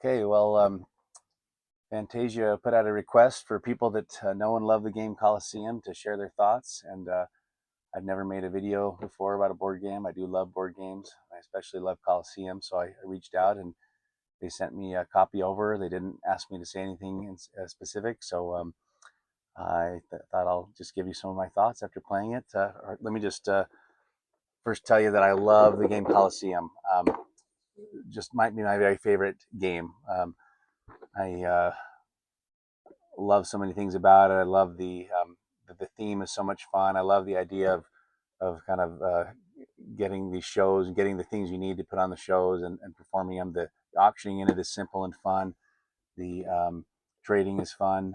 Okay, well, Fantasia put out a request for people that know and love the game Colosseum to share their thoughts. And I've never made a video before about a board game. I do love board games. I especially love Colosseum. So I reached out and they sent me a copy over. They didn't ask me to say anything specific. So thought I'll just give you some of my thoughts after playing it. Let me just first tell you that I love the game Colosseum. Just might be my very favorite game. I love so many things about it. I love the theme is so much fun. I love the idea of kind of getting these shows and getting the things you need to put on the shows and performing them. The auctioning in it is simple and fun. The trading is fun.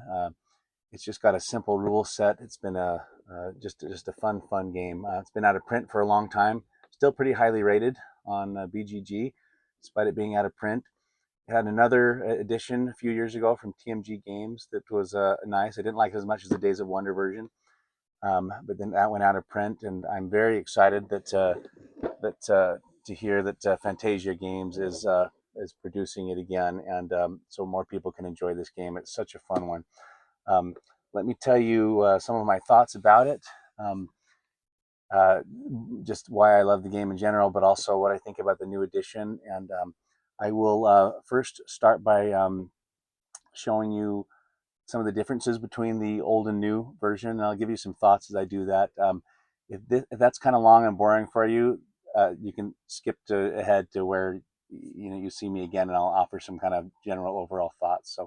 It's just got a simple rule set. It's been just a fun game. It's been out of print for a long time. Still pretty highly rated on BGG, despite it being out of print. Had another edition a few years ago from TMG Games that was nice. I didn't like it as much as the Days of Wonder version, but then that went out of print, and I'm very excited to hear that Fantasia Games is producing it again, and so more people can enjoy this game. It's such a fun one. Um, Let me tell you some of my thoughts about it. Um, uh, just why I love the game in general, but also what I think about the new edition. And I will first start by showing you some of the differences between the old and new version. And I'll give you some thoughts as I do that. If that's kind of long and boring for you, you can skip ahead to where you see me again, and I'll offer some kind of general overall thoughts.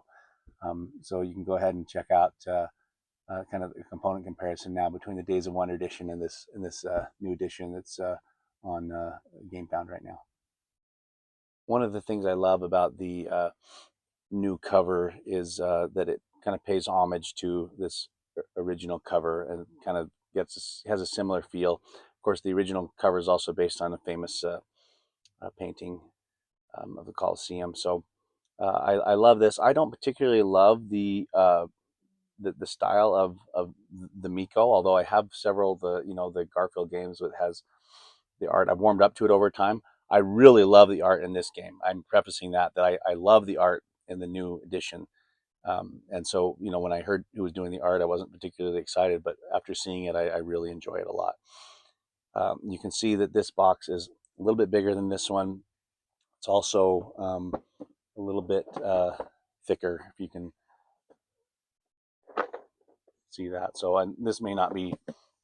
So you can go ahead and check out kind of a component comparison now between the Days of Wonder edition and this new edition that's on GameFound right now. One of the things I love about the new cover is that it kind of pays homage to this original cover and kind of has a similar feel. Of course, the original cover is also based on a famous painting of the Colosseum. So I love this. I don't particularly love the style of the Miko, although I have several the Garfield games that has the art. I've warmed up to it over time. I really love the art in this game. I'm prefacing that I love the art in the new edition. And so, when I heard who was doing the art, I wasn't particularly excited, but after seeing it, I really enjoy it a lot. You can see that this box is a little bit bigger than this one. It's also a little bit thicker, if you can see that. So this may not be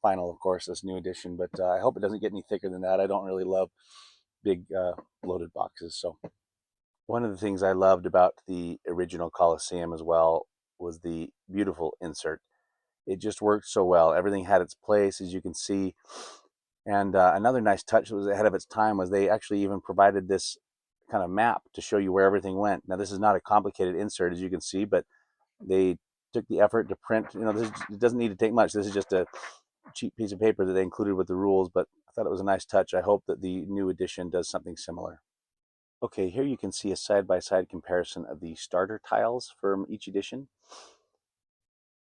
final, of course, this new edition, but I hope it doesn't get any thicker than that. I don't really love big loaded boxes. So one of the things I loved about the original Colosseum as well was the beautiful insert. It just worked so well. Everything had its place, as you can see. And another nice touch that was ahead of its time was they actually even provided this kind of map to show you where everything went. Now, this is not a complicated insert, as you can see, but they took the effort to print. It doesn't need to take much. This is just a cheap piece of paper that they included with the rules, but I thought it was a nice touch. I hope that the new edition does something similar. Okay, here you can see a side-by-side comparison of the starter tiles from each edition.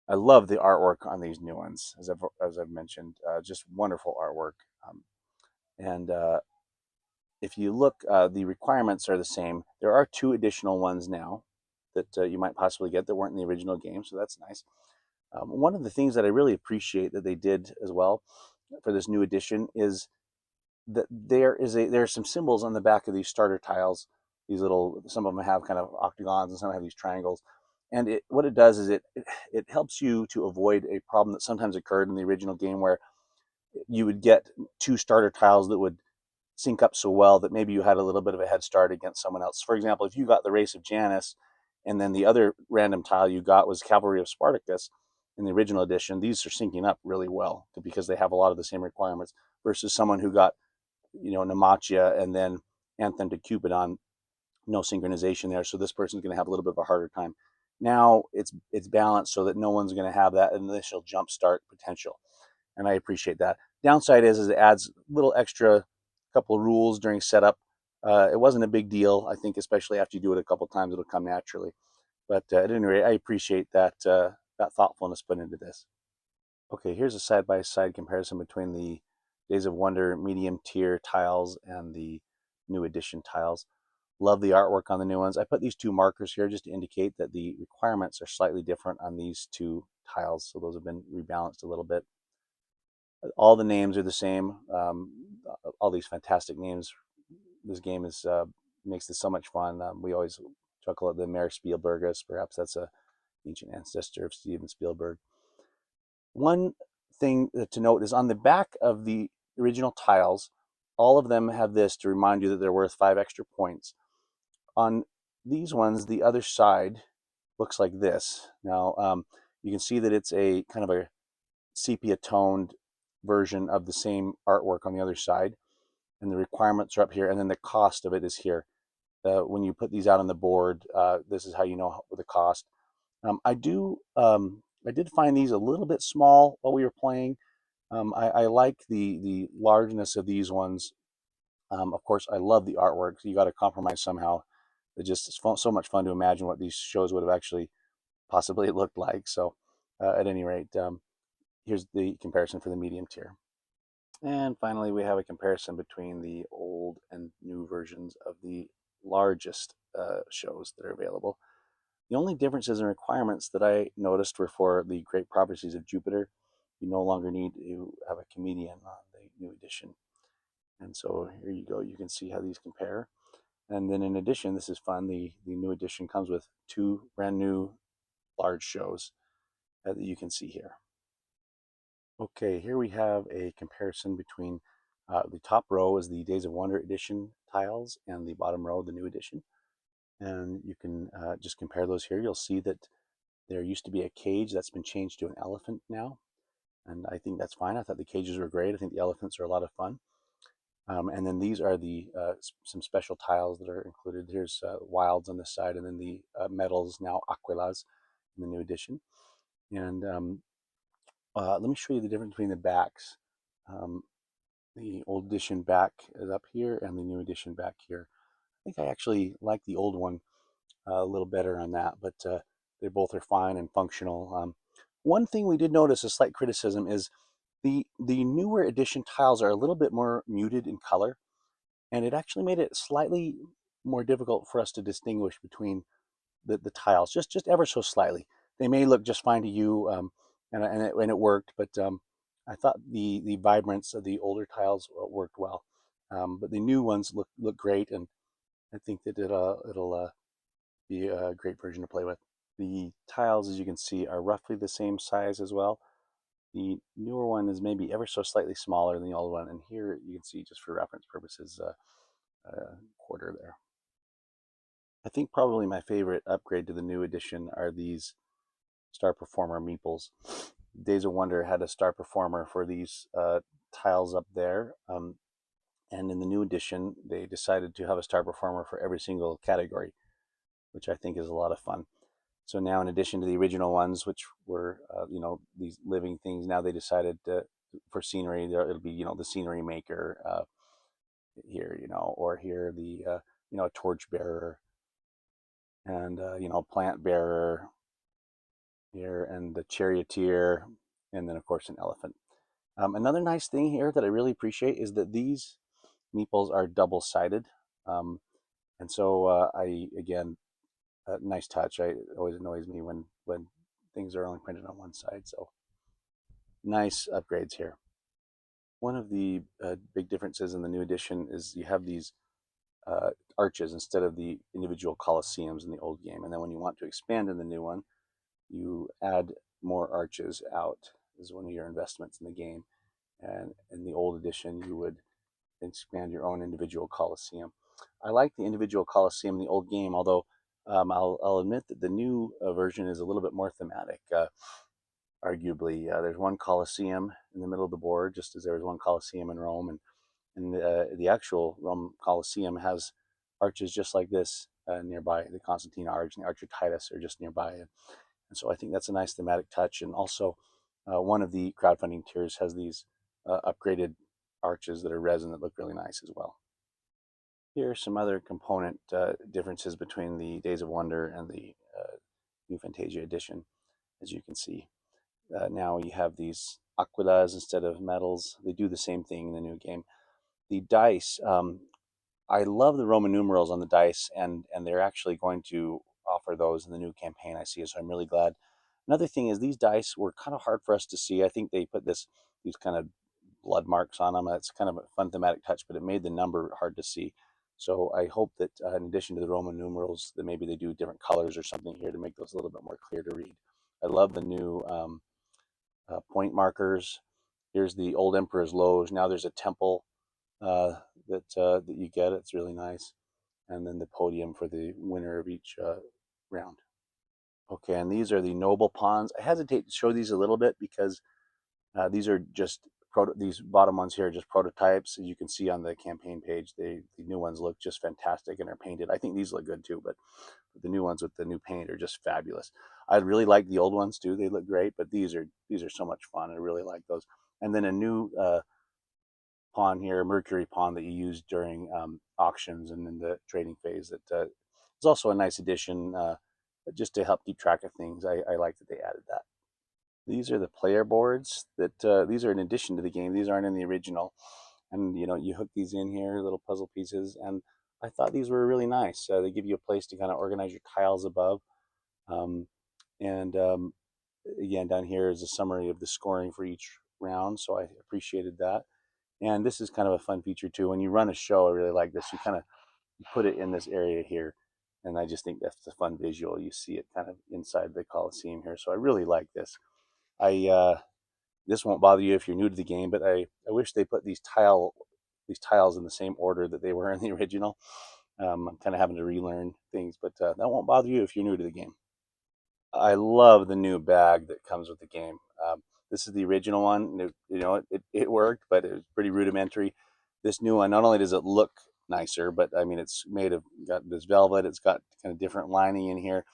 I love the artwork on these new ones, as I've mentioned. Just wonderful artwork. And if you look, the requirements are the same. There are 2 additional ones now that you might possibly get that weren't in the original game, so that's nice. One of the things that I really appreciate that they did as well for this new edition is that there are some symbols on the back of these starter tiles. These little, some of them have kind of octagons and some have these triangles. And what it does is it helps you to avoid a problem that sometimes occurred in the original game where you would get 2 starter tiles that would sync up so well that maybe you had a little bit of a head start against someone else. For example, if you got the Race of Janus and then the other random tile you got was Cavalry of Spartacus in the original edition, these are syncing up really well because they have a lot of the same requirements versus someone who got Nemachia and then Anthem to Cupidon, no synchronization there. So this person's going to have a little bit of a harder time. Now it's balanced so that no one's going to have that initial jump start potential. And I appreciate that. Downside is it adds a little extra couple of rules during setup. It wasn't a big deal. I think especially after you do it a couple of times, it'll come naturally. But at any rate, I appreciate that thoughtfulness put into this. Okay, here's a side-by-side comparison between the Days of Wonder medium tier tiles and the new edition tiles. Love the artwork on the new ones. I put these two markers here just to indicate that the requirements are slightly different on these two tiles, so those have been rebalanced a little bit. All the names are the same. All these fantastic names. This game is makes this so much fun. We always chuckle at the Mayor Spielbergus. Perhaps that's a ancient ancestor of Steven Spielberg. One thing to note is on the back of the original tiles, all of them have this to remind you that they're worth 5 extra points. On these ones, the other side looks like this. Now, you can see that it's a kind of a sepia toned version of the same artwork on the other side, and the requirements are up here, and then the cost of it is here. When you put these out on the board, this is how you know the cost. I did find these a little bit small while we were playing. I like the largeness of these ones. Of course, I love the artwork. So you got to compromise somehow. It just is so much fun to imagine what these shows would have actually possibly looked like. So, at any rate, here's the comparison for the medium tier. And finally, we have a comparison between the old and new versions of the largest shows that are available. The only differences and requirements that I noticed were for the Great Prophecies of Jupiter. You no longer need to have a comedian on the new edition. And so here you go. You can see how these compare. And then in addition, this is fun. The new edition comes with 2 brand new large shows that you can see here. Okay, here we have a comparison between the top row is the Days of Wonder edition tiles and the bottom row, the new edition. And you can just compare those here. You'll see that there used to be a cage that's been changed to an elephant now. And I think that's fine. I thought the cages were great. I think the elephants are a lot of fun. And then these are the some special tiles that are included. Here's wilds on this side, and then the metals, now aquilas, in the new edition. And let me show you the difference between the backs. Um, the old edition back is up here, and the new edition back here. I think I actually like the old one a little better on that, but they both are fine and functional. One thing we did notice, a slight criticism, is the newer edition tiles are a little bit more muted in color, and it actually made it slightly more difficult for us to distinguish between the tiles, just ever so slightly. They may look just fine to you, and it worked, but I thought the vibrance of the older tiles worked well, but the new ones look great, and I think that it'll be a great version to play with. The tiles, as you can see, are roughly the same size as well. The newer one is maybe ever so slightly smaller than the old one, and here you can see, just for reference purposes, a quarter there. I think probably my favorite upgrade to the new edition are these Star Performer meeples. Days of Wonder had a Star Performer for these tiles up there, and in the new edition, they decided to have a Star Performer for every single category, which I think is a lot of fun. So now, in addition to the original ones, which were these living things, now they decided for scenery, it'll be the scenery maker here, or here the a torch bearer, and plant bearer here, and the charioteer, and then of course an elephant. Another nice thing here that I really appreciate is that these meeples are double-sided, and so I again, nice touch. It always annoys me when things are only printed on one side. So nice upgrades here. One of the big differences in the new edition is you have these arches instead of the individual Colosseums in the old game, and then when you want to expand in the new one, you add more arches out as one of your investments in the game. And in the old edition, you would expand your own individual Colosseum. I like the individual Colosseum in the old game, although I'll admit that the new version is a little bit more thematic. Arguably, there's one Colosseum in the middle of the board, just as there was one Colosseum in Rome, and the actual Rome Colosseum has arches just like this nearby. The Constantine Arch and the Arch of Titus are just nearby, and so I think that's a nice thematic touch. And also, one of the crowdfunding tiers has these upgraded arches that are resin that look really nice as well. Here are some other component differences between the Days of Wonder and the new Fantasia edition. As you can see, now you have these aquilas instead of metals. They do the same thing in the new game. The dice, I love the Roman numerals on the dice, and they're actually going to offer those in the new campaign I see. So I'm really glad. Another thing is these dice were kind of hard for us to see. I think they put these kind of blood marks on them. It's kind of a fun thematic touch, but it made the number hard to see. So I hope that in addition to the Roman numerals, that maybe they do different colors or something here to make those a little bit more clear to read. I love the new point markers. Here's the old Emperor's Loge. Now there's a temple that you get. It's really nice. And then the podium for the winner of each round. Okay, and these are the noble pawns. I hesitate to show these a little bit because these are just these bottom ones here are just prototypes. As you can see on the campaign page, the new ones look just fantastic and are painted. I think these look good too, but the new ones with the new paint are just fabulous. I really like the old ones too. They look great, but these are so much fun. I really like those. And then a new pawn here, Mercury pawn that you use during auctions and in the trading phase. That is also a nice addition just to help keep track of things. I like that they added that. These are the player boards that these are in addition to the game. These aren't in the original. And you hook these in here, little puzzle pieces. And I thought these were really nice. They give you a place to kind of organize your tiles above. Um, and again, down here is a summary of the scoring for each round. So I appreciated that. And this is kind of a fun feature too. When you run a show, I really like this. You kind of put it in this area here. And I just think that's a fun visual. You see it kind of inside the Colosseum here. So I really like this. I this won't bother you if you're new to the game, but I wish they put these tiles in the same order that they were in the original. I'm kind of having to relearn things, but that won't bother you if you're new to the game. I love the new bag that comes with the game. This is the original one. It worked, but it was pretty rudimentary. This new one, not only does it look nicer, but I mean, it's made of got this velvet. It's got kind of different lining in here,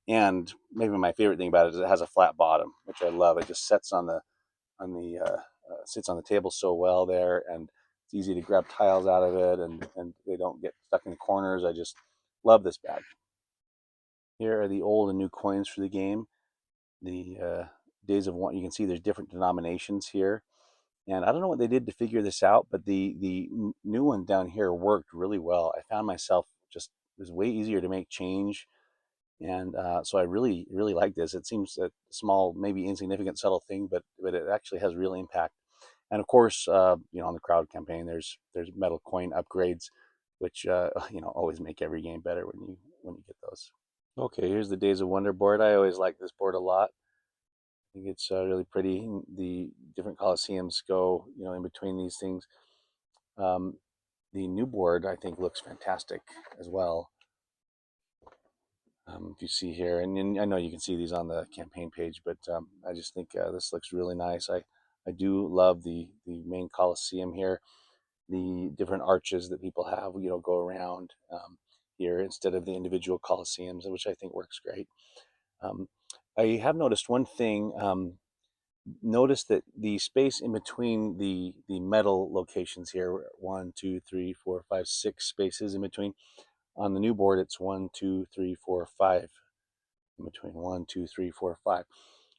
and maybe my favorite thing about it is it has a flat bottom, which I love. It just sets sits on the table so well there, and it's easy to grab tiles out of it, and they don't get stuck in the corners. I just love this bag. Here are the old and new coins for the game. The days of one. You can see there's different denominations here, and I don't know what they did to figure this out, but the new one down here worked really well. I found myself just it was way easier to make change, and so I really like this. It seems a small, maybe insignificant, subtle thing, but it actually has real impact. And of course, on the crowd campaign, there's metal coin upgrades, which always make every game better when you get those. Okay, here's the Days of Wonder board. I always like this board a lot. I think it's really pretty. The different Colosseums go, in between these things. Um, the new board, I think, looks fantastic as well. If you see here, and I know you can see these on the campaign page, but I just think this looks really nice. I do love the main Colosseum here, the different arches that people have, go around here instead of the individual Colosseums, which I think works great. Um, I have noticed one thing. Notice that the space in between the metal locations here, 1, 2, 3, 4, 5, 6 spaces in between. On the new board, it's 1, 2, 3, 4, 5 in between 1, 2, 3, 4, 5,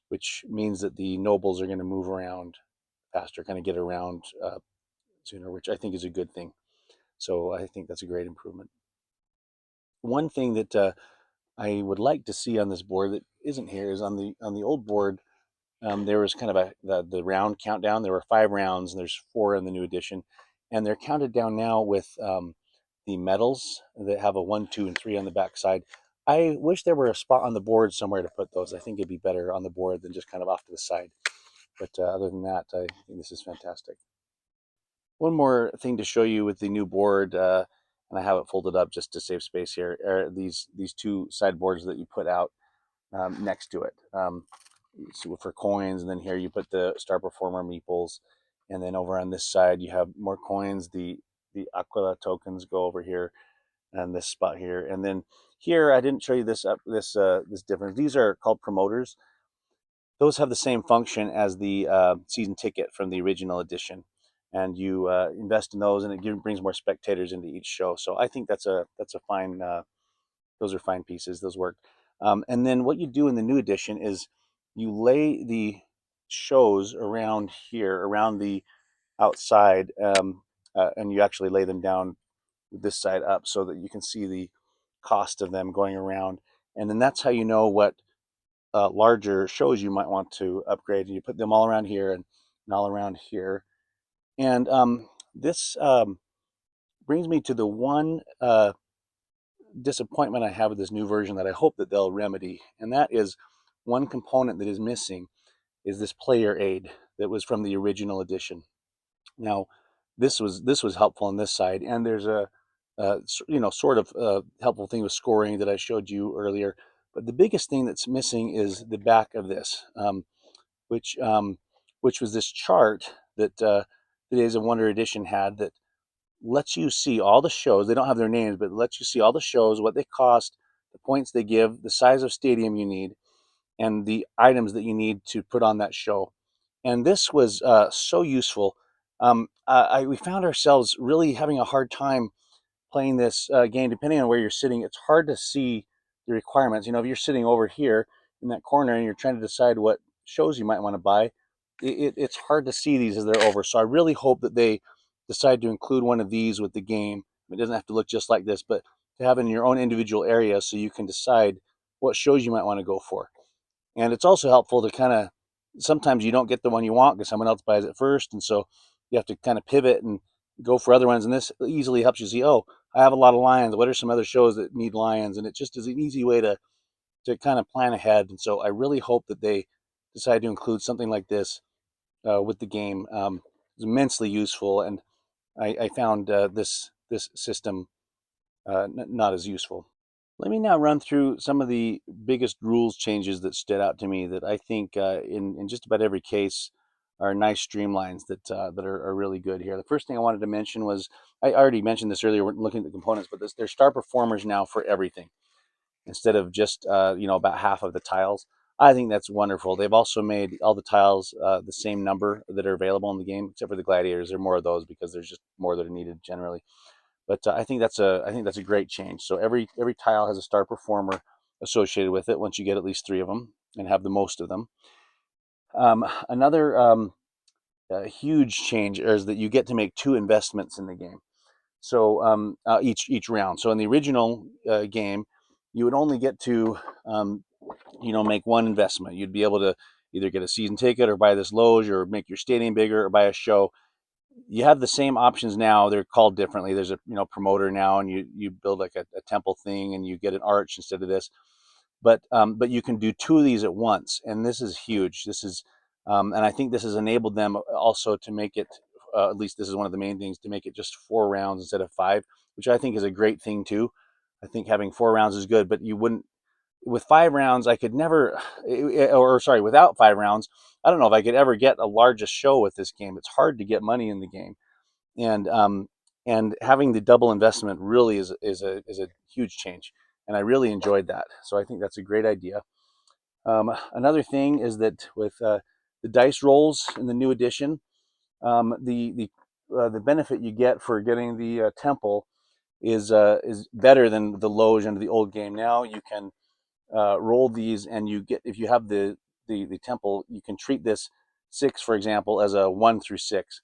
which means that the nobles are going to move around faster, kind of get around sooner, which I think is a good thing. So I think that's a great improvement. One thing that I would like to see on this board that isn't here is on the old board. There was kind of the round countdown. There were 5 rounds, and there's 4 in the new edition, and they're counted down now with the medals that have a 1, 2, and 3 on the back side. I wish there were a spot on the board somewhere to put those. I think it'd be better on the board than just kind of off to the side. But other than that, I think this is fantastic. One more thing to show you with the new board, and I have it folded up just to save space here, are these 2 sideboards that you put out next to it. So for coins, and then here you put the star performer meeples, and then over on this side you have more coins. The Aquila tokens go over here and this spot here, and then here I didn't show you this difference. These are called promoters. Those have the same function as the season ticket from the original edition, and you invest in those, and it brings more spectators into each show. So I think that's a fine. Those are fine pieces. Those work. And then what you do in the new edition is you lay the shows around here, around the outside, and you actually lay them down this side up so that you can see the cost of them going around. And then that's how you know what larger shows you might want to upgrade. And you put them all around here and all around here. And this brings me to the one disappointment I have with this new version that I hope that they'll remedy. And that is one component that is missing is this player aid that was from the original edition. Now, this was helpful on this side, and there's a sort of helpful thing with scoring that I showed you earlier. But the biggest thing that's missing is the back of this, which which was this chart that the Days of Wonder edition had that lets you see all the shows. They don't have their names, but lets you see all the shows, what they cost, the points they give, the size of stadium you need, and the items that you need to put on that show. And this was so useful. We found ourselves really having a hard time playing this game, depending on where you're sitting. It's hard to see the requirements. If you're sitting over here in that corner and you're trying to decide what shows you might want to buy, it's hard to see these as they're over. So I really hope that they decide to include one of these with the game. It doesn't have to look just like this, but to have in your own individual area so you can decide what shows you might want to go for. And it's also helpful to kind of, sometimes you don't get the one you want because someone else buys it first. And so you have to kind of pivot and go for other ones. And this easily helps you see, oh, I have a lot of lions. What are some other shows that need lions? And it just is an easy way to kind of plan ahead. And so I really hope that they decide to include something like this with the game. It's immensely useful. And I found this system not as useful. Let me now run through some of the biggest rules changes that stood out to me that I think in just about every case are nice streamlines that are really good here. The first thing I wanted to mention was, I already mentioned this earlier, we're looking at the components, but they're star performers now for everything instead of just about half of the tiles. I think that's wonderful. They've also made all the tiles the same number that are available in the game, except for the gladiators. There are more of those because there's just more that are needed generally. But I think that's a great change. So every tile has a star performer associated with it once you get at least 3 of them and have the most of them. Another huge change is that you get to make 2 investments in the game. So each round. So in the original game, you would only get to make 1 investment. You'd be able to either get a season ticket or buy this loge or make your stadium bigger or buy a show. You have the same options now. They're called differently. There's a promoter now, and you build like a temple thing, and you get an arch instead of this. But you can do 2 of these at once, and this is huge. This is and I think this has enabled them also to make it. At least this is one of the main things, to make it just 4 rounds instead of 5, which I think is a great thing too. I think having 4 rounds is good, but you wouldn't with 5 rounds. I could never, or sorry, without 5 rounds, I don't know if I could ever get a largest show with this game. It's hard to get money in the game, and having the double investment really is a huge change, and I really enjoyed that. So I think that's a great idea. Another thing is that with the dice rolls in the new edition, the benefit you get for getting the temple is better than the loge under the old game. Now you can roll these, and you get, if you have the temple, you can treat this 6, for example, as a 1 through 6,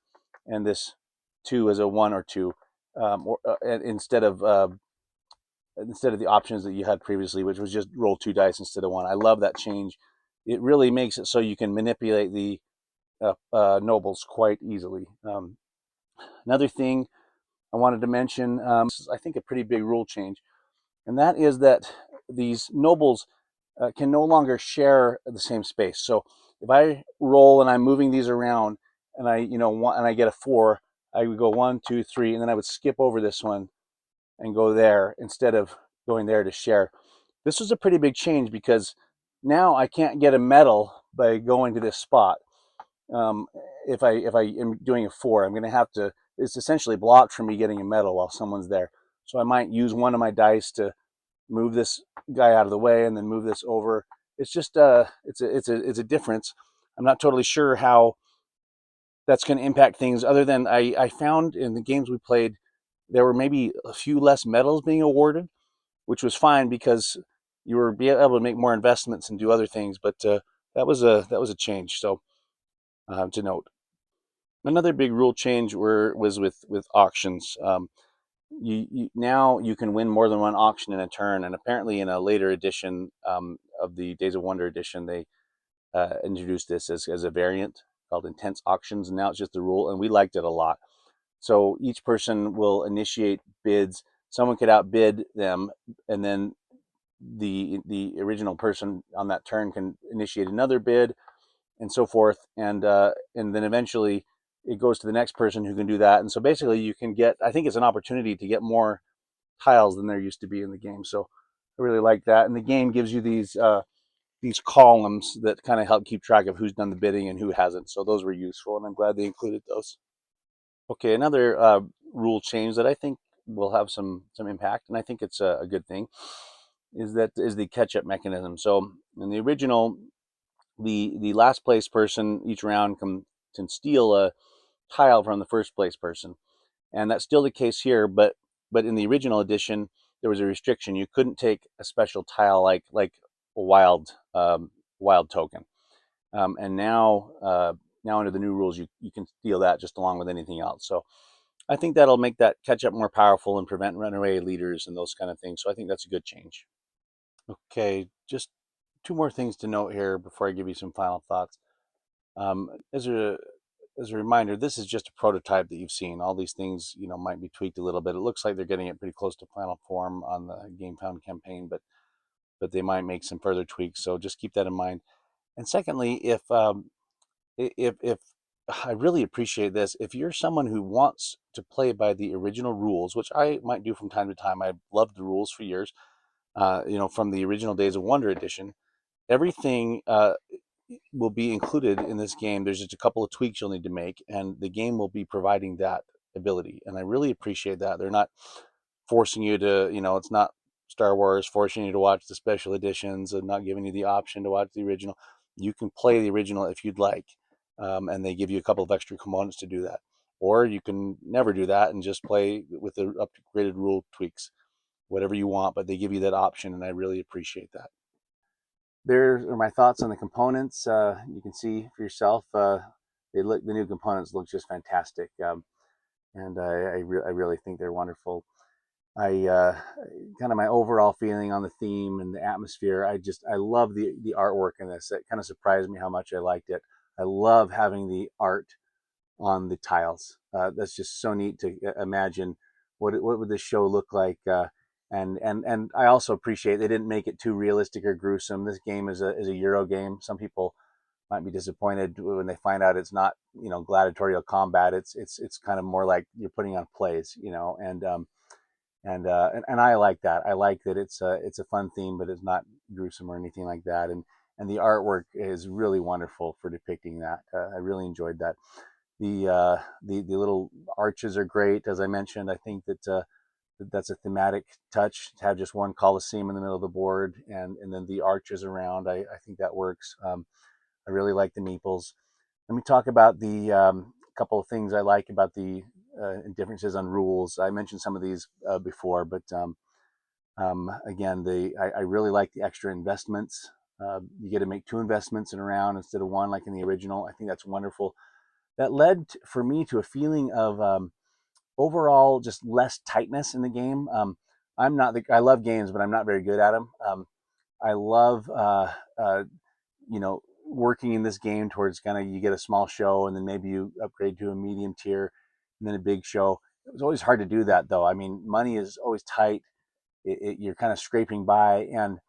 and this 2 as a 1 or 2, instead of the options that you had previously, which was just roll 2 dice instead of 1. I love that change. It really makes it so you can manipulate the nobles quite easily. Another thing I wanted to mention, I think a pretty big rule change, and that is that these nobles can no longer share the same space. So if I roll and I'm moving these around, and I get a 4, I would go 1, 2, 3, and then I would skip over this one and go there instead of going there to share. This was a pretty big change because now I can't get a medal by going to this spot. Um, if I am doing a 4, I'm going to have to. It's essentially blocked from me getting a medal while someone's there. So I might use one of my dice to move this guy out of the way and then move this over. It's just it's a difference. I'm not totally sure how that's going to impact things, other than I found in the games we played there were maybe a few less medals being awarded, which was fine because you were be able to make more investments and do other things. But that was a change. So to note. Another big rule change was with auctions. now you can win more than one auction in a turn, and apparently in a later edition of the Days of Wonder edition, they introduced this as a variant called intense auctions, and now it's just a rule, and we liked it a lot. So each person will initiate bids. Someone could outbid them, and then the original person on that turn can initiate another bid, and so forth, and then eventually it goes to the next person who can do that. And so basically, you can get. I think it's an opportunity to get more tiles than there used to be in the game. So I really like that. And the game gives you these columns that kind of help keep track of who's done the bidding and who hasn't. So those were useful, and I'm glad they included those. Okay, another rule change that I think will have some impact, and I think it's a good thing, is the catch up mechanism. So in the original, the last place person each round can steal a tile from the first place person, and that's still the case here. But in the original edition, there was a restriction. You couldn't take a special tile like a wild token. And now under the new rules, you can steal that just along with anything else. So I think that'll make that catch up more powerful and prevent runaway leaders and those kind of things. So I think that's a good change. Okay, just two more things to note here before I give you some final thoughts. Um, as a as a reminder, this is just a prototype that you've seen. All these things, might be tweaked a little bit. It looks like they're getting it pretty close to final form on the GameFound campaign, but they might make some further tweaks. So just keep that in mind. And secondly, if I really appreciate this, if you're someone who wants to play by the original rules, which I might do from time to time, I've loved the rules for years. From the original Days of Wonder edition, everything will be included in this game. There's just a couple of tweaks you'll need to make, and the game will be providing that ability. And I really appreciate that. They're not forcing you to, it's not Star Wars forcing you to watch the special editions and not giving you the option to watch the original. You can play the original if you'd like, and they give you a couple of extra components to do that. Or you can never do that and just play with the upgraded rule tweaks, whatever you want, but they give you that option, and I really appreciate that. There are my thoughts on the components. You can see for yourself. The new components look just fantastic, and I really think they're wonderful. I kind of my overall feeling on the theme and the atmosphere. I love the artwork in this. It kind of surprised me how much I liked it. I love having the art on the tiles. That's just so neat to imagine what would this show look like. And I also appreciate they didn't make it too realistic or gruesome. This game is a Euro game. Some people might be disappointed when they find out it's not gladiatorial combat. It's kind of more like you're putting on plays, and I like that. I like that it's a fun theme, but it's not gruesome or anything like that. And the artwork is really wonderful for depicting that. I really enjoyed that. The little arches are great, as I mentioned. I think that's a thematic touch to have just one Colosseum in the middle of the board and then the arches around. I think that works. I really like the meeples. Let me talk about the couple of things I like about the differences on rules. I mentioned some of these before, but again, I really like the extra investments. You get to make two investments in a round instead of one, like in the original. I think that's wonderful. That led for me to a feeling of overall just less tightness in the game. I love games, but I'm not very good at them. I love working in this game towards kind of you get a small show and then maybe you upgrade to a medium tier and then a big show. It was always hard to do that though. I mean, money is always tight. You're kind of scraping by, and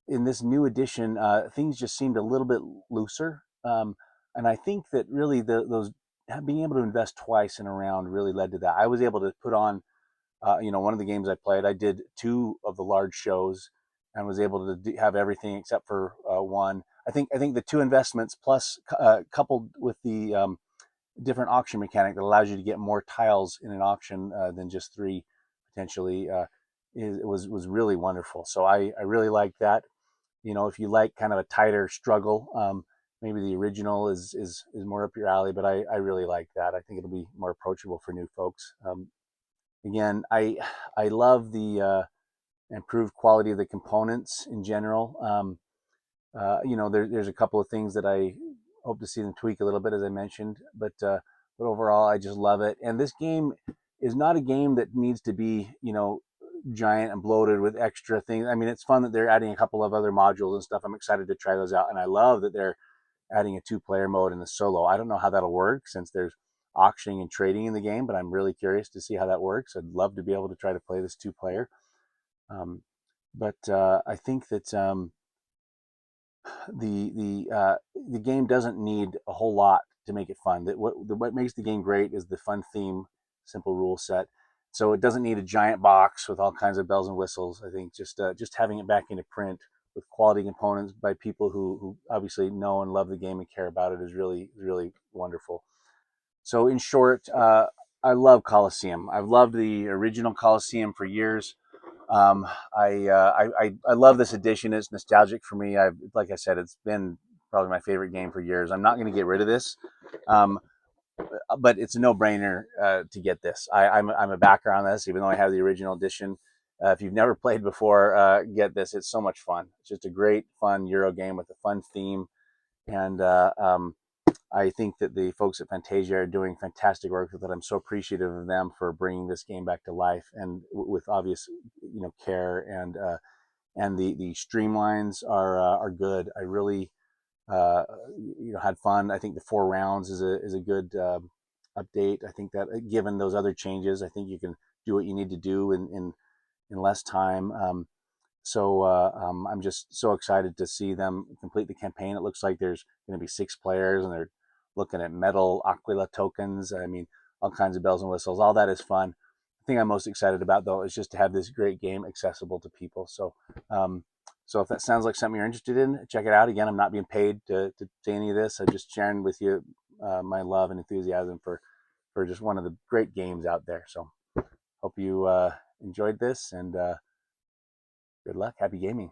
in this new edition, things just seemed a little bit looser. And I think that really those being able to invest twice in a round really led to that. I was able to put on, one of the games I played, I did two of the large shows and was able to have everything except for one. I think the two investments plus coupled with the different auction mechanic that allows you to get more tiles in an auction than just three potentially was really wonderful. So I really like that. If you like kind of a tighter struggle, maybe the original is more up your alley, but I really like that. I think it'll be more approachable for new folks. Again, I love the improved quality of the components in general. There's a couple of things that I hope to see them tweak a little bit, as I mentioned, but overall, I just love it. And this game is not a game that needs to be, giant and bloated with extra things. I mean, it's fun that they're adding a couple of other modules and stuff. I'm excited to try those out, and I love that they're adding a two-player mode in the solo. I don't know how that'll work since there's auctioning and trading in the game, but I'm really curious to see how that works. I'd love to be able to try to play this two-player. Um, but I think that the game doesn't need a whole lot to make it fun. What makes the game great is the fun theme, simple rule set. So it doesn't need a giant box with all kinds of bells and whistles. I think just having it back into print with quality components by people who obviously know and love the game and care about it is really wonderful. So in short, I love Colosseum. I've loved the original Colosseum for years. Um, I love this edition. It's nostalgic for me. Like I said, it's been probably my favorite game for years. I'm not going to get rid of this, um, but it's a no-brainer to get this. I'm a backer on this, even though I have the original edition. If you've never played before, get this. It's so much fun. It's just a great, fun Euro game with a fun theme, and I think that the folks at Fantasia are doing fantastic work with it. I'm so appreciative of them for bringing this game back to life and with obvious, care and the streamlines are good. I really, had fun. I think the 4 rounds is a good update. I think that given those other changes, I think you can do what you need to do in less time. So I'm just so excited to see them complete the campaign. It looks like there's going to be 6 players, and they're looking at metal Aquila tokens. I mean, all kinds of bells and whistles. All that is fun. The thing I'm most excited about, though, is just to have this great game accessible to people. So if that sounds like something you're interested in, check it out. Again, I'm not being paid to say any of this. I'm just sharing with you my love and enthusiasm for just one of the great games out there. So hope you enjoyed this, and good luck. Happy gaming.